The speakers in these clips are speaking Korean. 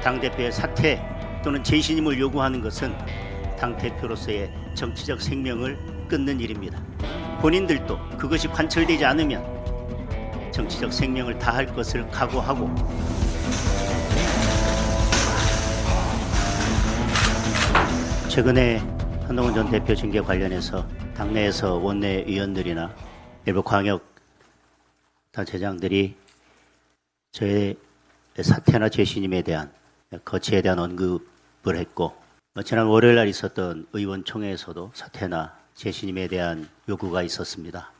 당대표의 사퇴 또는 재신임을 요구하는 것은 당대표로서의 정치적 생명을 끊는 일입니다. 본인들도 그것이 관철되지 않으면 정치적 생명을 다할 것을 각오하고 최근에 한동훈 전 대표 징계 관련해서 당내에서 원내위원들이나 일부 광역 단체장들이 저의 사퇴나 재신임에 대한 거취에 대한 언급을 했고 지난 월요일 날 있었던 의원총회에서도 사퇴나 재신임에 대한 요구가 있었습니다.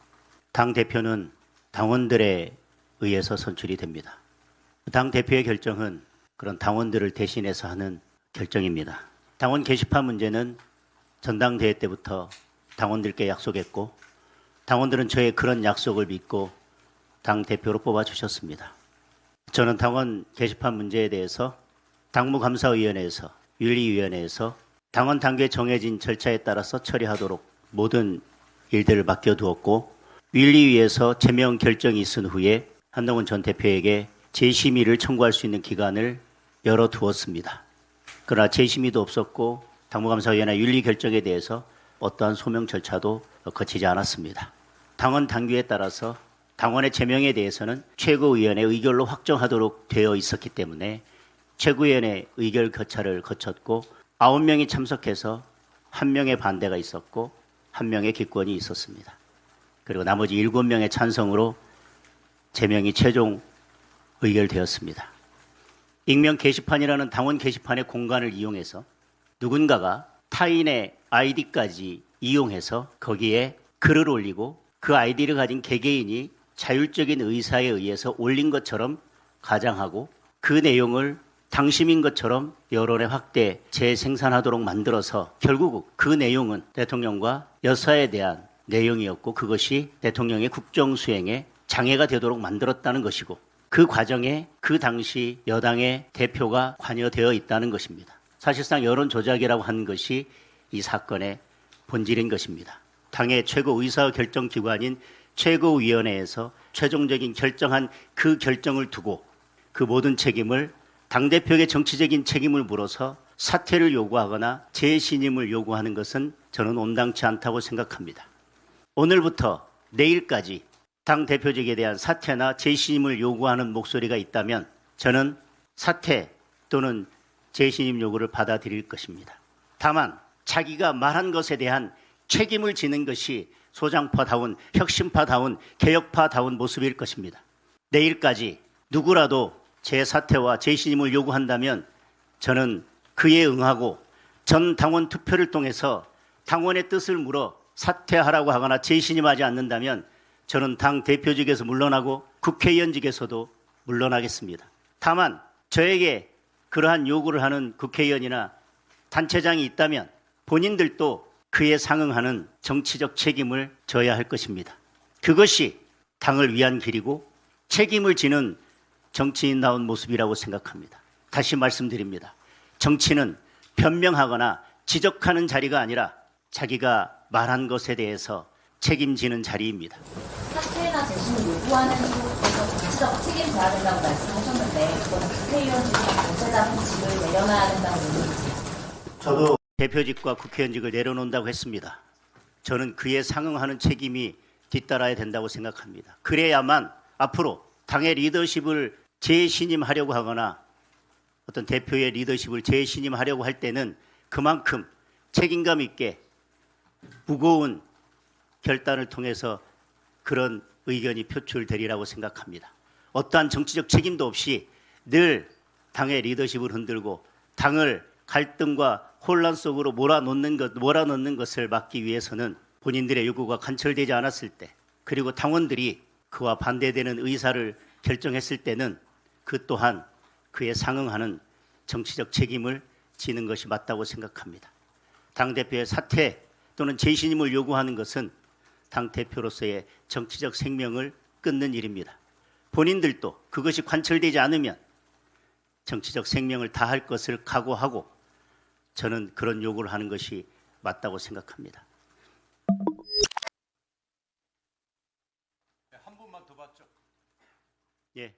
당 대표는 당원들에 의해서 선출이 됩니다. 당 대표의 결정은 그런 당원들을 대신해서 하는 결정입니다. 당원 게시판 문제는 전당대회 때부터 당원들께 약속했고 당원들은 저의 그런 약속을 믿고 당 대표로 뽑아주셨습니다. 저는 당원 게시판 문제에 대해서 당무감사위원회에서 윤리위원회에서 당원 당규에 정해진 절차에 따라서 처리하도록 모든 일들을 맡겨두었고 윤리위에서 제명 결정이 있은 후에 한동훈 전 대표에게 재심의를 청구할 수 있는 기간을 열어두었습니다. 그러나 재심의도 없었고 당무감사위원회 윤리 결정에 대해서 어떠한 소명 절차도 거치지 않았습니다. 당원 당규에 따라서 당원의 제명에 대해서는 최고위원회 의결로 확정하도록 되어 있었기 때문에 최고위원회 의결 절차를 거쳤고 9명이 참석해서 1명의 반대가 있었고 1명의 기권이 있었습니다. 그리고 나머지 7명의 찬성으로 제명이 최종 의결되었습니다. 익명 게시판이라는 당원 게시판의 공간을 이용해서 누군가가 타인의 아이디까지 이용해서 거기에 글을 올리고 그 아이디를 가진 개개인이 자율적인 의사에 의해서 올린 것처럼 가장하고 그 내용을 당심인 것처럼 여론의 확대, 재생산하도록 만들어서 결국 그 내용은 대통령과 여사에 대한 내용이었고 그것이 대통령의 국정수행에 장애가 되도록 만들었다는 것이고 그 과정에 그 당시 여당의 대표가 관여되어 있다는 것입니다. 사실상 여론 조작이라고 하는 것이 이 사건의 본질인 것입니다. 당의 최고 의사결정기관인 최고위원회에서 최종적인 결정한 그 결정을 두고 그 모든 책임을 당대표에게 정치적인 책임을 물어서 사퇴를 요구하거나 재신임을 요구하는 것은 저는 온당치 않다고 생각합니다. 오늘부터 내일까지 당대표직에 대한 사퇴나 재신임을 요구하는 목소리가 있다면 저는 사퇴 또는 재신임 요구를 받아들일 것입니다. 다만 자기가 말한 것에 대한 책임을 지는 것이 소장파다운 혁신파다운 개혁파다운 모습일 것입니다. 내일까지 누구라도 제 사퇴와 재신임을 요구한다면 저는 그에 응하고 전 당원 투표를 통해서 당원의 뜻을 물어 사퇴하라고 하거나 재신임하지 않는다면 저는 당 대표직에서 물러나고 국회의원직에서도 물러나겠습니다. 다만 저에게 그러한 요구를 하는 국회의원이나 단체장이 있다면 본인들도 그에 상응하는 정치적 책임을 져야 할 것입니다. 그것이 당을 위한 길이고 책임을 지는 정치인다운 모습이라고 생각합니다. 다시 말씀드립니다. 정치는 변명하거나 지적하는 자리가 아니라 자기가 말한 것에 대해서 책임지는 자리입니다. 사퇴나 재신을 요구하는 것에서 정치적 책임져야 된다고 말씀하셨는데 그거는 국회의원직이나 단체장직을 내려놔야 된다고 얘기해주세요. 저도 대표직과 국회의원직을 내려놓는다고 했습니다. 저는 그에 상응하는 책임이 뒤따라야 된다고 생각합니다. 그래야만 앞으로 당의 리더십을 재신임하려고 하거나 어떤 대표의 리더십을 재신임하려고 할 때는 그만큼 책임감 있게 무거운 결단을 통해서 그런 의견이 표출되리라고 생각합니다. 어떠한 정치적 책임도 없이 늘 당의 리더십을 흔들고 당을 갈등과 혼란 속으로 몰아넣는 것을 막기 위해서는 본인들의 요구가 관철되지 않았을 때 그리고 당원들이 그와 반대되는 의사를 결정했을 때는 그 또한 그에 상응하는 정치적 책임을 지는 것이 맞다고 생각합니다. 당대표의 사퇴 또는 재신임을 요구하는 것은 당대표로서의 정치적 생명을 끊는 일입니다. 본인들도 그것이 관철되지 않으면 정치적 생명을 다할 것을 각오하고 저는 그런 요구를 하는 것이 맞다고 생각합니다. 한 분만 더 받죠. 예.